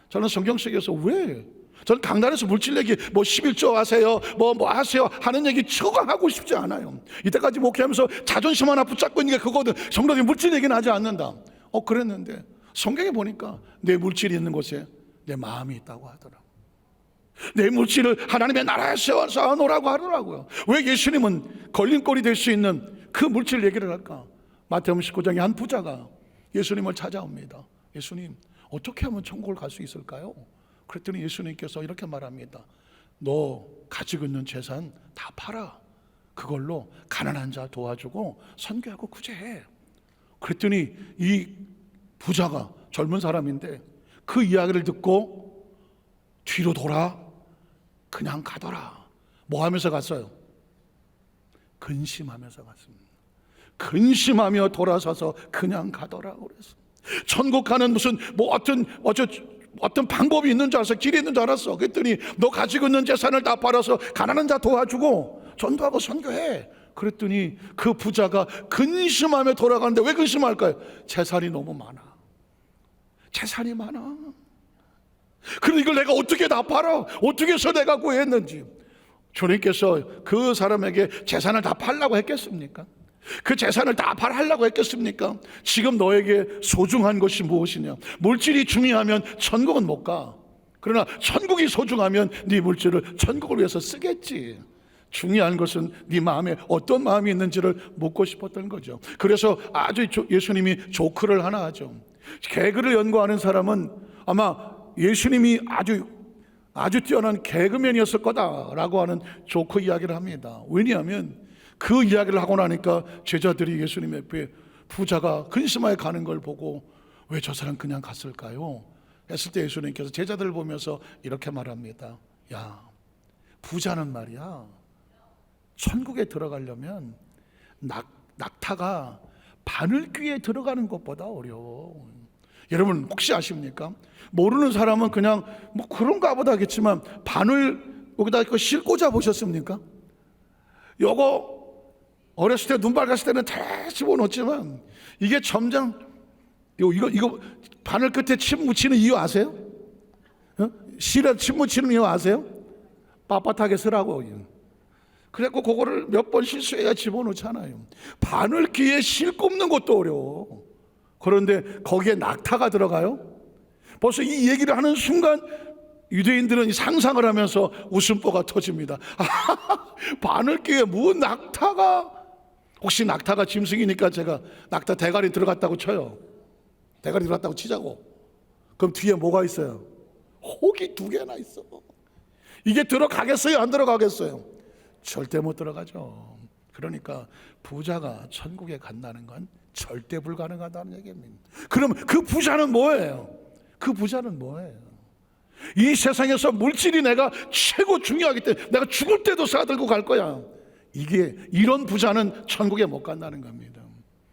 저는 성경 속에서 왜? 저는 강단에서 물질 얘기 11조 하세요 뭐 하세요 하는 얘기 처강하고 싶지 않아요. 이때까지 목회하면서 자존심 하나 붙잡고 있는 게 그거든. 성도들이 물질 얘기는 하지 않는다. 그랬는데 성경에 보니까 내 물질이 있는 곳에 내 마음이 있다고 하더라고요. 내 물질을 하나님의 나라에 쌓아놓으라고 하더라고요. 왜 예수님은 걸림돌이 될 수 있는 그 물질 얘기를 할까? 마태복음 19장에 한 부자가 예수님을 찾아옵니다. 예수님, 어떻게 하면 천국을 갈 수 있을까요? 그랬더니 예수님께서 이렇게 말합니다. 너 가지고 있는 재산 다 팔아. 그걸로 가난한 자 도와주고 선교하고 구제해. 그랬더니 이 부자가 젊은 사람인데 그 이야기를 듣고 뒤로 돌아 그냥 가더라. 뭐 하면서 갔어요? 근심하면서 갔습니다. 근심하며 돌아서서 그냥 가더라 그랬어. 천국 가는 무슨 어떤 방법이 있는 줄 알았어. 길이 있는 줄 알았어. 그랬더니 너 가지고 있는 재산을 다 팔아서 가난한 자 도와주고 전도하고 선교해. 그랬더니 그 부자가 근심하며 돌아가는데 왜 근심할까요? 재산이 너무 많아. 재산이 많아. 그럼 이걸 내가 어떻게 다 팔아? 어떻게 해서 내가 구했는지. 주님께서 그 사람에게 재산을 다 팔라고 했겠습니까? 그 재산을 다 팔하려고 했겠습니까? 지금 너에게 소중한 것이 무엇이냐? 물질이 중요하면 천국은 못 가. 그러나 천국이 소중하면 네 물질을 천국을 위해서 쓰겠지. 중요한 것은 네 마음에 어떤 마음이 있는지를 묻고 싶었던 거죠. 그래서 아주 예수님이 조크를 하나 하죠. 개그를 연구하는 사람은 아마 예수님이 아주 뛰어난 개그맨이었을 거다라고 하는 조크 이야기를 합니다. 왜냐하면 그 이야기를 하고 나니까 제자들이 예수님 앞에 부자가 근심하여 가는 걸 보고 왜 저 사람 그냥 갔을까요? 했을 때 예수님께서 제자들을 보면서 이렇게 말합니다. 야, 부자는 말이야, 천국에 들어가려면 낙타가 바늘귀에 들어가는 것보다 어려워. 여러분 혹시 아십니까? 모르는 사람은 그냥 그런가 보다 하겠지만 바늘 여기다 싣고자 보셨습니까? 요거 어렸을 때 눈 밝았을 때는 다 집어넣었지만 이게 점점 이거 바늘 끝에 침 묻히는 이유 아세요? 실에 침 묻히는 이유 아세요? 빳빳하게 쓰라고. 그래갖고 그거를 몇 번 실수해야 집어넣잖아요. 바늘귀에 실 꼽는 것도 어려워. 그런데 거기에 낙타가 들어가요? 벌써 이 얘기를 하는 순간 유대인들은 상상을 하면서 웃음보가 터집니다. 바늘귀에 무슨 낙타가? 혹시 낙타가 짐승이니까 제가 낙타 대가리 들어갔다고 쳐요. 대가리 들어갔다고 치자고. 그럼 뒤에 뭐가 있어요? 혹이 2개나 있어. 이게 들어가겠어요? 안 들어가겠어요? 절대 못 들어가죠. 그러니까 부자가 천국에 간다는 건 절대 불가능하다는 얘기입니다. 그럼 그 부자는 뭐예요? 그 부자는 뭐예요? 이 세상에서 물질이 내가 최고 중요하기 때문에 내가 죽을 때도 싸들고 갈 거야. 이런 부자는 천국에 못 간다는 겁니다.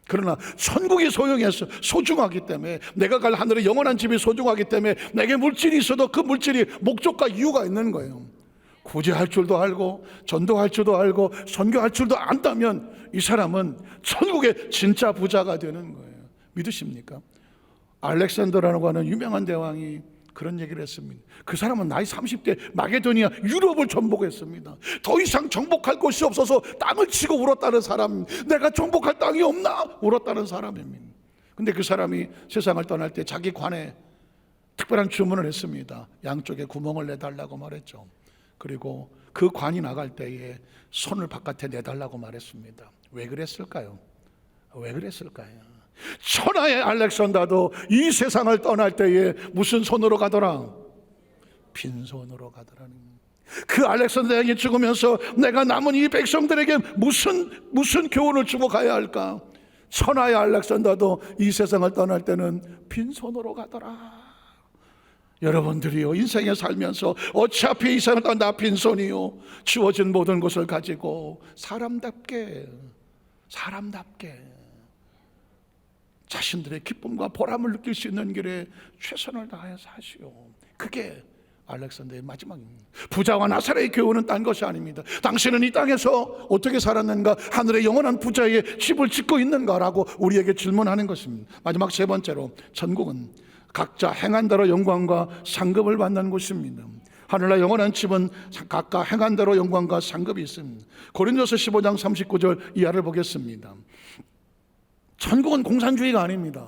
그러나 천국이 소중하기 때문에, 내가 갈 하늘의 영원한 집이 소중하기 때문에 내게 물질이 있어도 그 물질이 목적과 이유가 있는 거예요. 구제할 줄도 알고 전도할 줄도 알고 선교할 줄도 안다면 이 사람은 천국의 진짜 부자가 되는 거예요. 믿으십니까? 알렉산더라고 하는 유명한 대왕이 그런 얘기를 했습니다. 그 사람은 나이 30대 마게도니아 유럽을 정복했습니다. 더 이상 정복할 곳이 없어서 땅을 치고 울었다는 사람, 내가 정복할 땅이 없나 울었다는 사람입니다. 근데 그 사람이 세상을 떠날 때 자기 관에 특별한 주문을 했습니다. 양쪽에 구멍을 내달라고 말했죠. 그리고 그 관이 나갈 때에 손을 바깥에 내달라고 말했습니다. 왜 그랬을까요? 왜 그랬을까요? 천하의 알렉산더도 이 세상을 떠날 때에 무슨 손으로 가더라? 빈손으로 가더라는. 그 알렉산더 왕이 죽으면서 내가 남은 이 백성들에게 무슨 교훈을 주고 가야 할까? 천하의 알렉산더도 이 세상을 떠날 때는 빈손으로 가더라. 여러분들이요, 인생에 살면서 어차피 이 세상을 떠나 빈손이요, 주어진 모든 것을 가지고 사람답게 자신들의 기쁨과 보람을 느낄 수 있는 길에 최선을 다해서 하시오. 그게 알렉산더의 마지막입니다. 부자와 나사렛의 교훈은 딴 것이 아닙니다. 당신은 이 땅에서 어떻게 살았는가? 하늘의 영원한 부자의 집을 짓고 있는가라고 우리에게 질문하는 것입니다. 마지막 세 번째로, 천국은 각자 행한 대로 영광과 상급을 받는 곳입니다. 하늘나라 영원한 집은 각각 행한 대로 영광과 상급이 있습니다. 고린도서 15장 39절 이하를 보겠습니다. 천국은 공산주의가 아닙니다.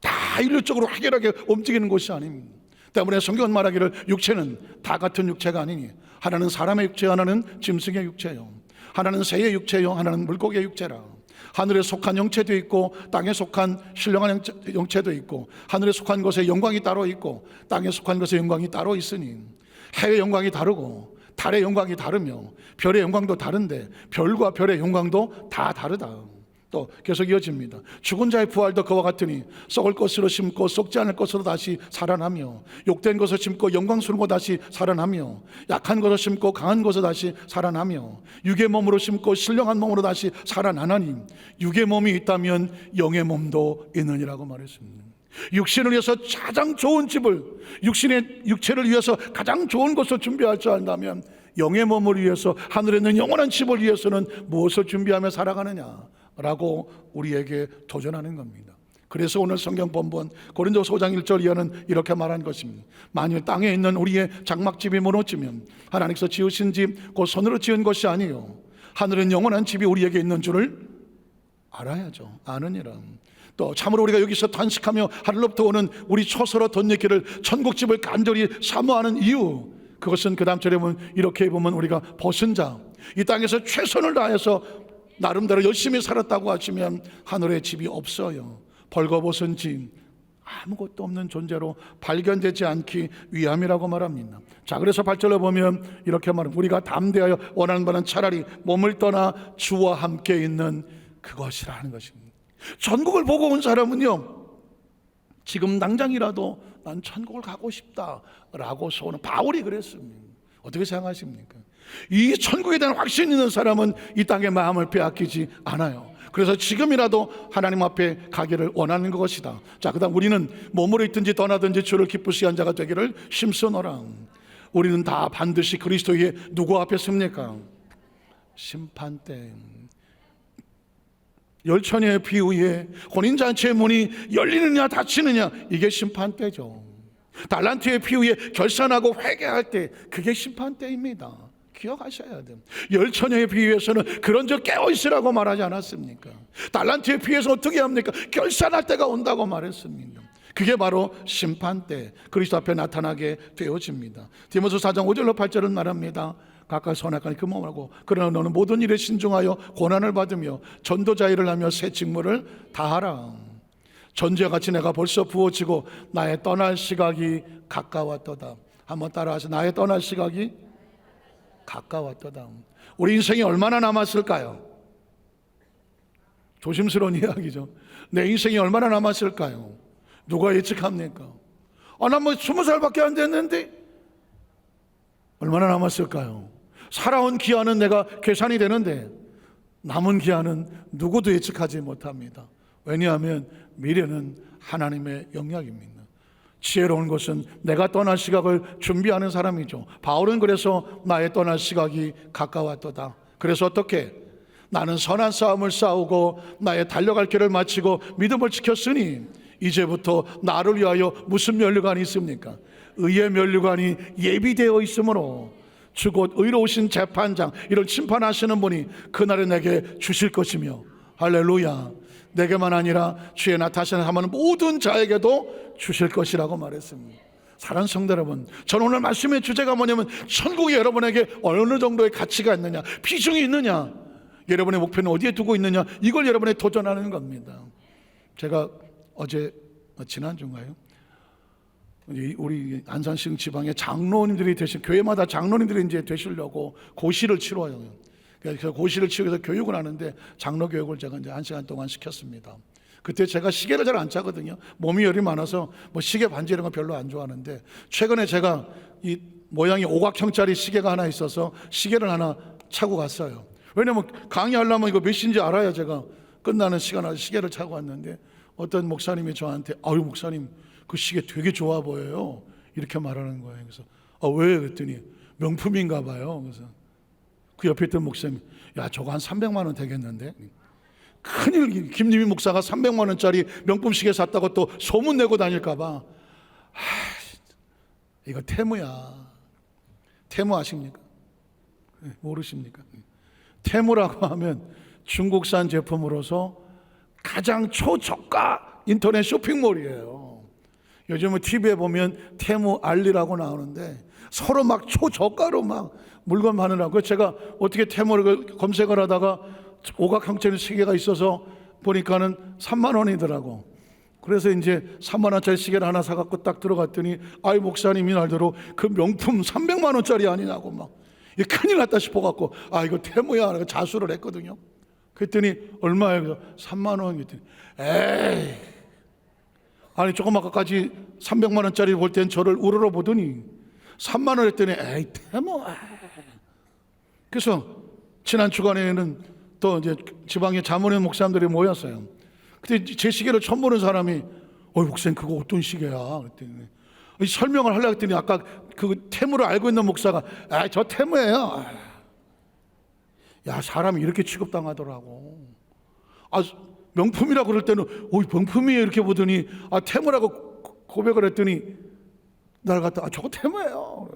다 인류적으로 확연하게 움직이는 곳이 아닙니다. 때문에 성경은 말하기를 육체는 다 같은 육체가 아니니 하나는 사람의 육체, 하나는 짐승의 육체요, 하나는 새의 육체요, 하나는 물고기의 육체라. 하늘에 속한 영체도 있고 땅에 속한 신령한 영체도 있고, 하늘에 속한 것에 영광이 따로 있고 땅에 속한 것에 영광이 따로 있으니 해의 영광이 다르고 달의 영광이 다르며 별의 영광도 다른데 별과 별의 영광도 다 다르다. 또 계속 이어집니다. 죽은 자의 부활도 그와 같으니 썩을 것으로 심고 썩지 않을 것으로 다시 살아나며, 욕된 것을 심고 영광스러운 것 다시 살아나며, 약한 것을 심고 강한 것을 다시 살아나며, 육의 몸으로 심고 신령한 몸으로 다시 살아나나니 육의 몸이 있다면 영의 몸도 있느니라고 말했습니다. 육신을 위해서 가장 좋은 집을, 육신의 육체를 위해서 가장 좋은 것을 준비할 줄 안다면 영의 몸을 위해서, 하늘에 있는 영원한 집을 위해서는 무엇을 준비하며 살아가느냐 라고 우리에게 도전하는 겁니다. 그래서 오늘 성경 본문 고린도서 5장 1절 이하는 이렇게 말한 것입니다. 만일 땅에 있는 우리의 장막집이 무너지면 하나님께서 지으신 집 곧 손으로 지은 것이 아니요 하늘은 영원한 집이 우리에게 있는 줄을 알아야죠. 아느니라. 또 참으로 우리가 여기서 탄식하며 하늘로부터 오는 우리 초서로 덧입기를 천국집을 간절히 사모하는 이유, 그것은 그 다음 절에 보면 이렇게 보면 우리가 벗은 자, 이 땅에서 최선을 다해서 나름대로 열심히 살았다고 하시면 하늘에 집이 없어요. 벌거벗은 집, 아무것도 없는 존재로 발견되지 않기 위함이라고 말합니다. 자, 그래서 8절에 보면 이렇게 말합니다. 우리가 담대하여 원하는 바는 차라리 몸을 떠나 주와 함께 있는 그것이라 하는 것입니다. 천국을 보고 온 사람은요, 지금 당장이라도 난 천국을 가고 싶다라고 소원은, 바울이 그랬습니다. 어떻게 생각하십니까? 이 천국에 대한 확신 있는 사람은 이 땅의 마음을 빼앗기지 않아요. 그래서 지금이라도 하나님 앞에 가기를 원하는 것이다. 자, 그 다음 우리는 몸으로 있든지 떠나든지 주를 기쁘시게 한 자가 되기를 힘쓰노라. 우리는 다 반드시 그리스도의 누구 앞에 섭니까? 심판대. 열처녀의 비유에 혼인잔치의 문이 열리느냐 닫히느냐, 이게 심판대죠. 달란트의 비유에 결산하고 회개할 때, 그게 심판대입니다. 기억하셔야 돼요. 열처녀의 비유에서는 그런 적 깨어있으라고 말하지 않았습니까? 달란트의 비유에서 어떻게 합니까? 결산할 때가 온다고 말했습니다. 그게 바로 심판때, 그리스도 앞에 나타나게 되어집니다. 디모데후서 4장 5절로 8절은 말합니다. 각각 선악과는 금하고 그러나 너는 모든 일에 신중하여 고난을 받으며 전도자 일을 하며 새 직무를 다하라. 전제와 같이 내가 벌써 부어지고 나의 떠날 시각이 가까웠도다. 한번 따라하세요. 나의 떠날 시각이 가까웠도다. 우리 인생이 얼마나 남았을까요? 조심스러운 이야기죠. 내 인생이 얼마나 남았을까요? 누가 예측합니까? 난 뭐 20살밖에 안 됐는데 얼마나 남았을까요? 살아온 기한은 내가 계산이 되는데 남은 기한은 누구도 예측하지 못합니다. 왜냐하면 미래는 하나님의 영역입니다. 지혜로운 것은 내가 떠날 시각을 준비하는 사람이죠. 바울은 그래서 나의 떠날 시각이 가까웠도다. 그래서 어떻게? 나는 선한 싸움을 싸우고 나의 달려갈 길을 마치고 믿음을 지켰으니 이제부터 나를 위하여 무슨 면류관이 있습니까? 의의 면류관이 예비되어 있으므로 주 곧 의로우신 재판장, 이런 심판하시는 분이 그날에 내게 주실 것이며, 할렐루야, 내게만 아니라 주의 나타나시는 모든 자에게도 주실 것이라고 말했습니다. 사랑하는 성도 여러분, 저는 오늘 말씀의 주제가 뭐냐면 천국이 여러분에게 어느 정도의 가치가 있느냐, 비중이 있느냐, 여러분의 목표는 어디에 두고 있느냐, 이걸 여러분에 도전하는 겁니다. 제가 지난주인가요? 우리 안산시 지방의 장로님들이 교회마다 장로님들이 이제 되시려고 고시를 치러요. 그래서 고시를 치르기 위해서 교육을 하는데 장로 교육을 제가 이제 1시간 동안 시켰습니다. 그때 제가 시계를 잘 안 차거든요. 몸이 열이 많아서 뭐 시계 반지 이런 거 별로 안 좋아하는데, 최근에 제가 이 모양이 오각형짜리 시계가 하나 있어서 시계를 하나 차고 갔어요. 왜냐면 강의하려면 이거 몇 시인지 알아야 제가 끝나는 시간에 시계를 차고 왔는데, 어떤 목사님이 저한테 아유 목사님 그 시계 되게 좋아 보여요 이렇게 말하는 거예요. 그래서 왜? 그랬더니 명품인가 봐요. 그래서 그 옆에 있던 목사님이 야 저거 한 300만 원 되겠는데? 큰일, 김유미 목사가 300만 원짜리 명품 시계 샀다고 또 소문 내고 다닐까 봐. 이거 테무야. 테무 아십니까? 모르십니까? 테무라고 하면 중국산 제품으로서 가장 초저가 인터넷 쇼핑몰이에요. 요즘은 TV에 보면 테무 알리라고 나오는데 서로 막 초저가로 막 물건 파느라고, 제가 어떻게 테무를 검색을 하다가 오각형짜리 시계가 있어서 보니까는 3만 원이더라고. 그래서 이제 3만 원짜리 시계를 하나 사갖고 딱 들어갔더니 아이 목사님이 말대로 그 명품 300만 원짜리 아니냐고 막 큰일 났다 싶어갖고 이거 테무야 자수를 했거든요. 그랬더니 얼마예요? 3만 원. 그랬더니 에이, 아니 조금 아까까지 300만 원짜리 볼 땐 저를 우러러 보더니 3만 원 했더니 에이 테무. 그래서 지난 주간에는 또 이제 지방의 자문회 목사님들이 모였어요. 그때 제 시계를 처음 보는 사람이 목사님 그거 어떤 시계야? 그랬더니 설명을 하려고 했더니 아까 그 테무를 알고 있는 목사가 저 테무예요. 야 사람이 이렇게 취급당하더라고. 명품이라고 그럴 때는 명품이에요 이렇게 보더니 테무라고 고백을 했더니 나를 갖다 저거 테무예요.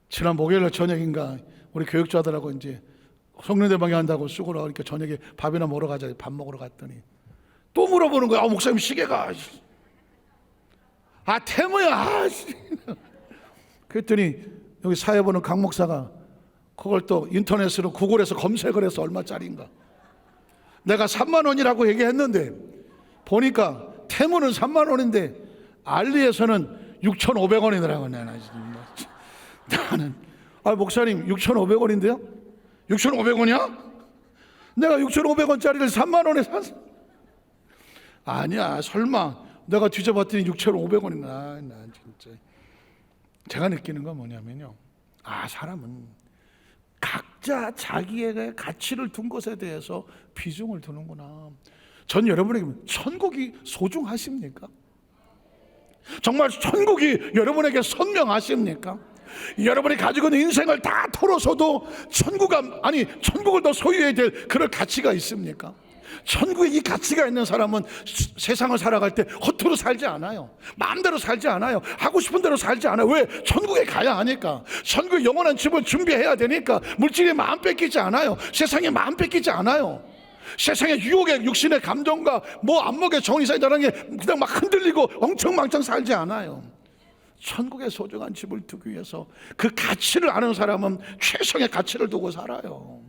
지난 목요일 저녁인가 우리 교육자들하고 이제 성령대방에 한다고 쓰고 나오니까 저녁에 밥이나 먹으러 가자. 밥 먹으러 갔더니 또 물어보는 거야. 목사님 시계가 테무야. 그랬더니 여기 사회 보는 강 목사가 그걸 또 인터넷으로 구글에서 검색을 해서 얼마짜리인가. 내가 3만 원이라고 얘기했는데 보니까 테무는 3만 원인데 알리에서는 6,500원이더라고. 나는 목사님 6,500원인데요? 6,500원이야? 내가 6,500원짜리를 3만 원에 샀어. 아니야 설마. 내가 뒤져봤더니 6,500원이나. 나 진짜 제가 느끼는 건 뭐냐면요, 사람은 각자 자기의 가치를 둔 것에 대해서 비중을 두는구나. 전 여러분에게 천국이 소중하십니까? 정말 천국이 여러분에게 선명하십니까? 여러분이 가지고 있는 인생을 다 털어서도 천국을 더 소유해야 될 그럴 가치가 있습니까? 천국에 이 가치가 있는 사람은 세상을 살아갈 때 허투루 살지 않아요. 마음대로 살지 않아요. 하고 싶은 대로 살지 않아요. 왜? 천국에 가야 하니까. 천국에 영원한 집을 준비해야 되니까. 물질에 마음 뺏기지 않아요. 세상에 마음 뺏기지 않아요. 세상의 유혹의 육신의 감정과 안목의 정의사에 따른 게 그냥 막 흔들리고 엉청망청 살지 않아요. 천국의 소중한 집을 두기 위해서 그 가치를 아는 사람은 최상의 가치를 두고 살아요.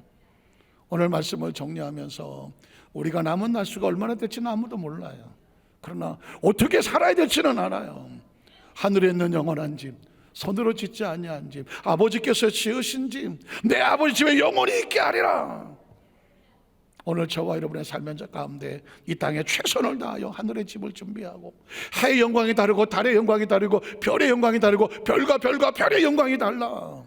오늘 말씀을 정리하면서 우리가 남은 날수가 얼마나 될지는 아무도 몰라요. 그러나 어떻게 살아야 될지는 알아요. 하늘에 있는 영원한 집, 손으로 짓지 아니한 집, 아버지께서 지으신 집, 내 아버지 집에 영원히 있게 하리라. 오늘 저와 여러분의 삶의 가운데 이 땅에 최선을 다하여 하늘의 집을 준비하고, 해의 영광이 다르고 달의 영광이 다르고 별의 영광이 다르고 별과 별의 영광이 달라.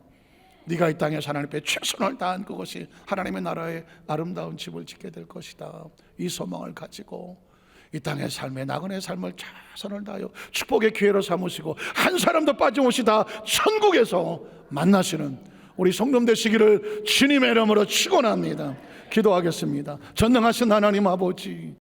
네가 이 땅에서 하나님 앞에 최선을 다한 그것이 하나님의 나라의 아름다운 집을 짓게 될 것이다. 이 소망을 가지고 이 땅의 삶의 나그네의 삶을 최선을 다하여 축복의 기회로 삼으시고 한 사람도 빠짐없이 다 천국에서 만나시는 우리 성도 되시기를 주님의 이름으로 축원합니다. 기도하겠습니다. 전능하신 하나님 아버지,